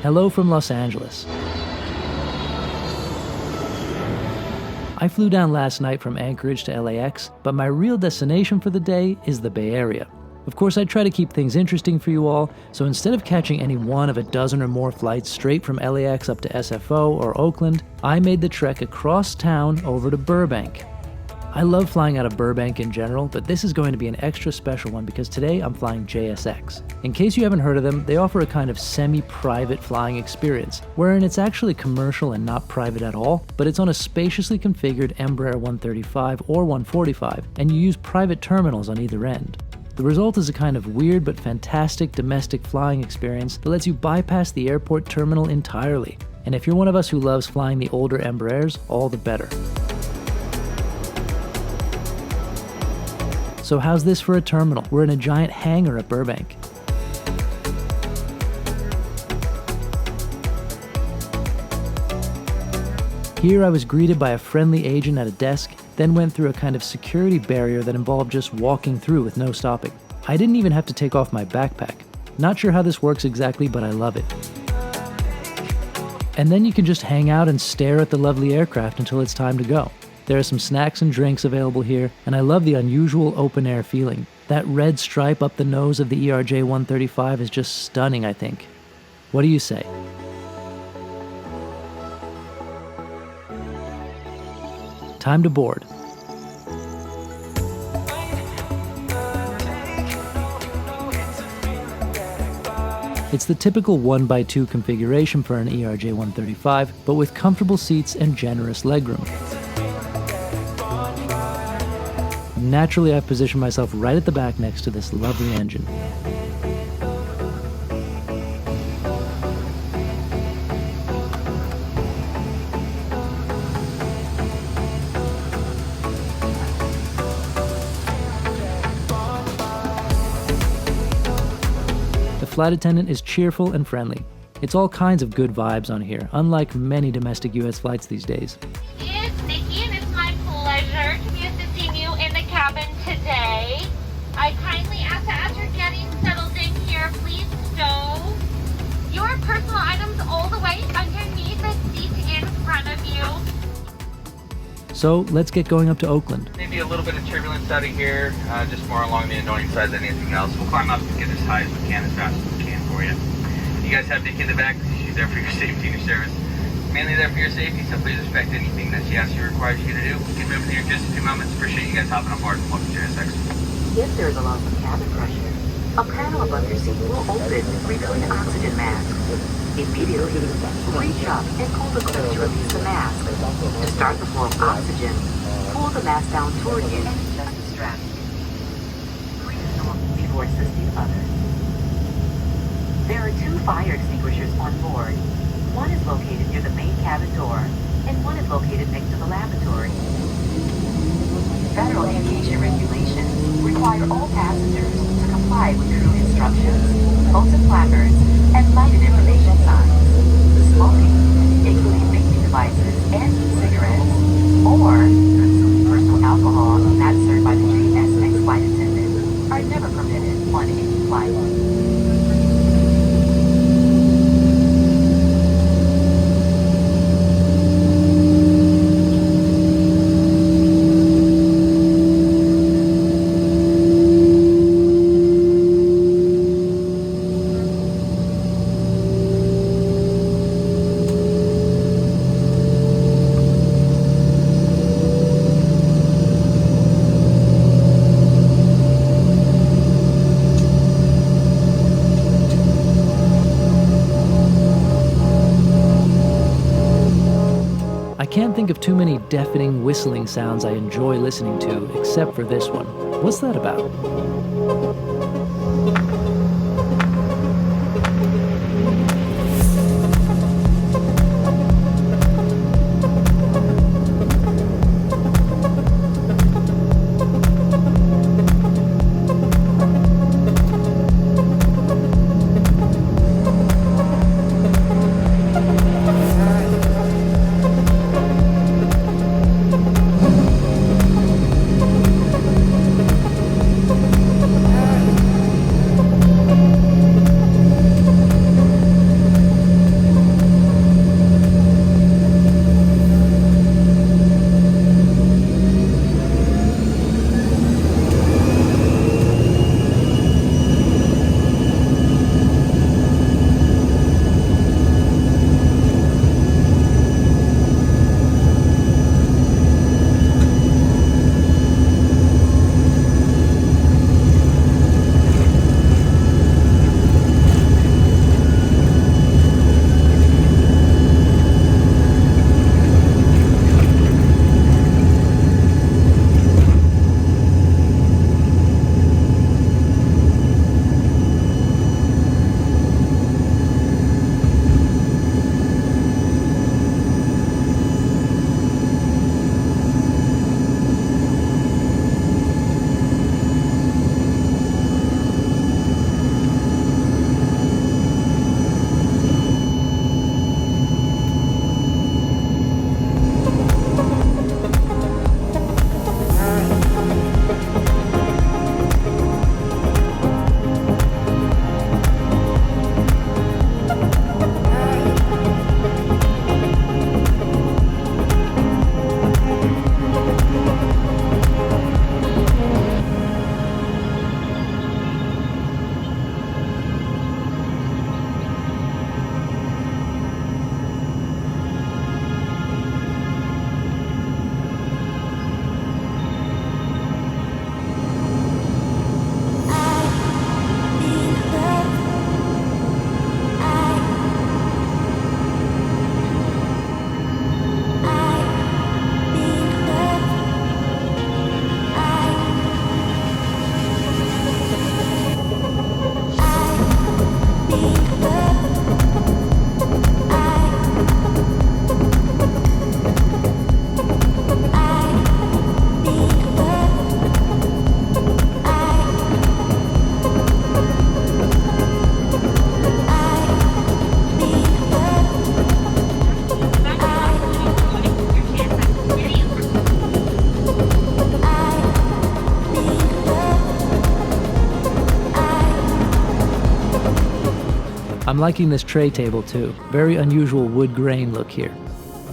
Hello from Los Angeles. I flew down last night from Anchorage to LAX, but my real destination for the day is the Bay Area. Of course, I try to keep things interesting for you all, so instead of catching any one of a dozen or more flights straight from LAX up to SFO or Oakland, I made the trek across town over to Burbank. I love flying out of Burbank in general, but this is going to be an extra special one because today I'm flying JSX. In case you haven't heard of them, they offer a kind of semi-private flying experience, wherein it's actually commercial and not private at all, but it's on a spaciously configured Embraer 135 or 145, and you use private terminals on either end. The result is a kind of weird but fantastic domestic flying experience that lets you bypass the airport terminal entirely. And if you're one of us who loves flying the older Embraers, all the better. So how's this for a terminal? We're in a giant hangar at Burbank. Here I was greeted by a friendly agent at a desk, then went through a kind of security barrier that involved just walking through with no stopping. I didn't even have to take off my backpack. Not sure how this works exactly, but I love it. And then you can just hang out and stare at the lovely aircraft until it's time to go. There are some snacks and drinks available here, and I love the unusual open-air feeling. That red stripe up the nose of the ERJ-135 is just stunning, I think. What do you say? Time to board. It's the typical 1x2 configuration for an ERJ-135, but with comfortable seats and generous legroom. Naturally, I've positioned myself right at the back next to this lovely engine. The flight attendant is cheerful and friendly. It's all kinds of good vibes on here, unlike many domestic US flights these days. It's Nikki, and it's my pleasure to be assisting you in the cabin today. I kindly ask that as you're getting settled in here, please stow your personal items all the way underneath the seat in front of you. So let's get going up to Oakland. Maybe a little bit of turbulence out of here, just more along the annoying side than anything else. We'll climb up and get as high as we can, as fast as we can for you. You guys have Nikki in the back. She's there for your safety and your service. Mainly there for your safety, so please respect anything that she asks you or requires you to do. We'll get moving here in just a few moments. Appreciate you guys hopping on board. Welcome to JSX. If there is a loss of cabin pressure, a panel above your seat will open, revealing an oxygen mask. Immediately, reach up and pull the clip to release the mask. To start the flow of oxygen, pull the mask down toward you and adjust the strap. Breathe normally before assisting others. There are 2 fire extinguishers on board. One is located near the main cabin door, and one is located next to the lavatory. Federal aviation regulations require all passengers to comply with crew instructions, posted placards, and lighted information signs. Smoking, including vaping devices and cigarettes, or consuming personal alcohol not served by the JSX flight attendant are never permitted on any flight. I can't think of too many deafening whistling sounds I enjoy listening to, except for this one. What's that about? I'm liking this tray table too. Very unusual wood grain look here.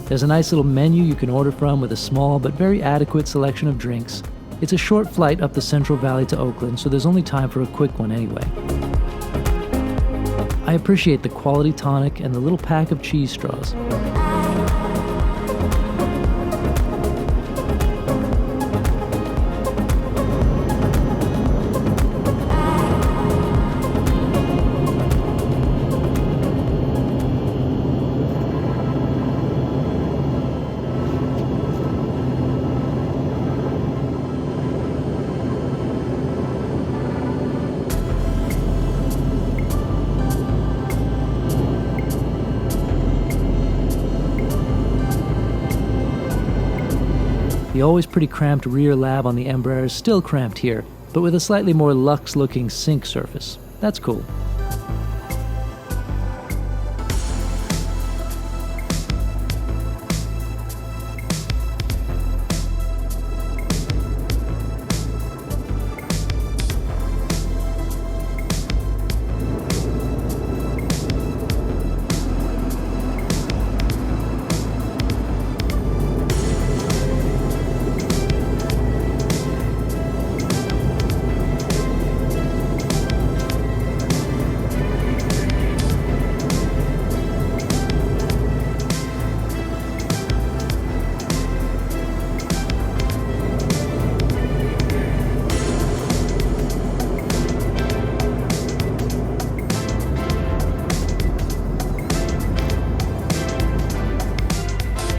There's a nice little menu you can order from with a small but very adequate selection of drinks. It's a short flight up the Central Valley to Oakland, so there's only time for a quick one anyway. I appreciate the quality tonic and the little pack of cheese straws. The always pretty cramped rear lab on the Embraer is still cramped here, but with a slightly more luxe-looking sink surface. That's cool.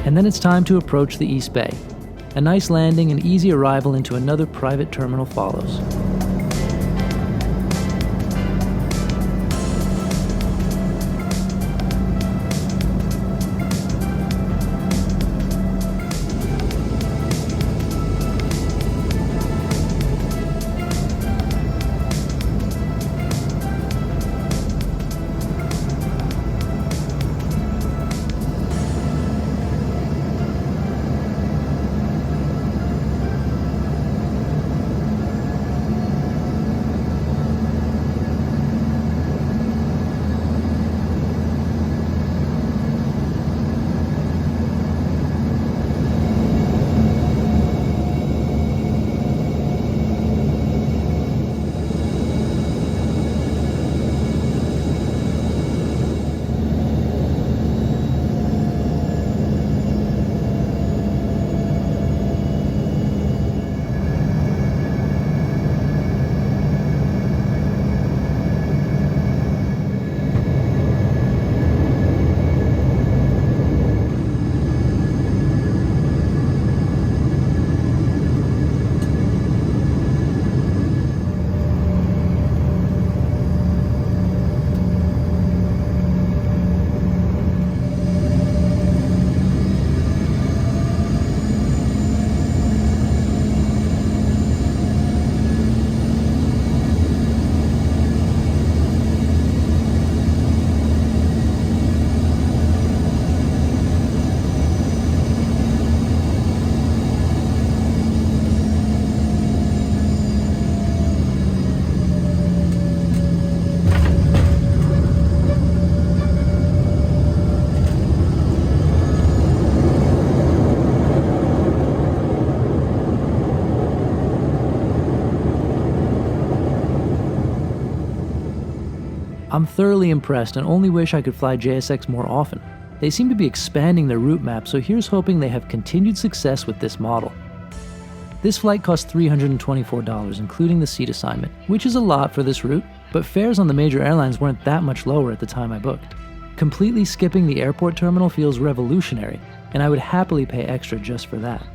And then it's time to approach the East Bay. A nice landing and easy arrival into another private terminal follows. I'm thoroughly impressed and only wish I could fly JSX more often. They seem to be expanding their route map, so here's hoping they have continued success with this model. This flight cost $324, including the seat assignment, which is a lot for this route, but fares on the major airlines weren't that much lower at the time I booked. Completely skipping the airport terminal feels revolutionary, and I would happily pay extra just for that.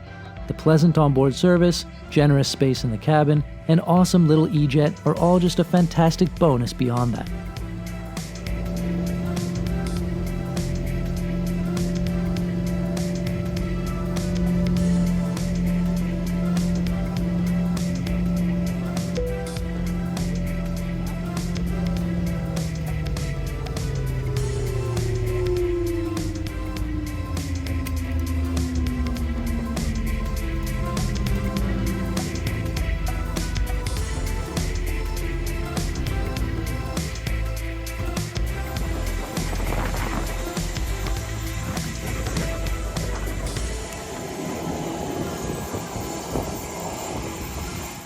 The pleasant onboard service, generous space in the cabin, and awesome little E-Jet are all just a fantastic bonus beyond that.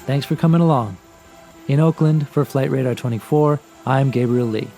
Thanks for coming along. In Oakland, for Flight Radar 24, I'm Gabriel Lee.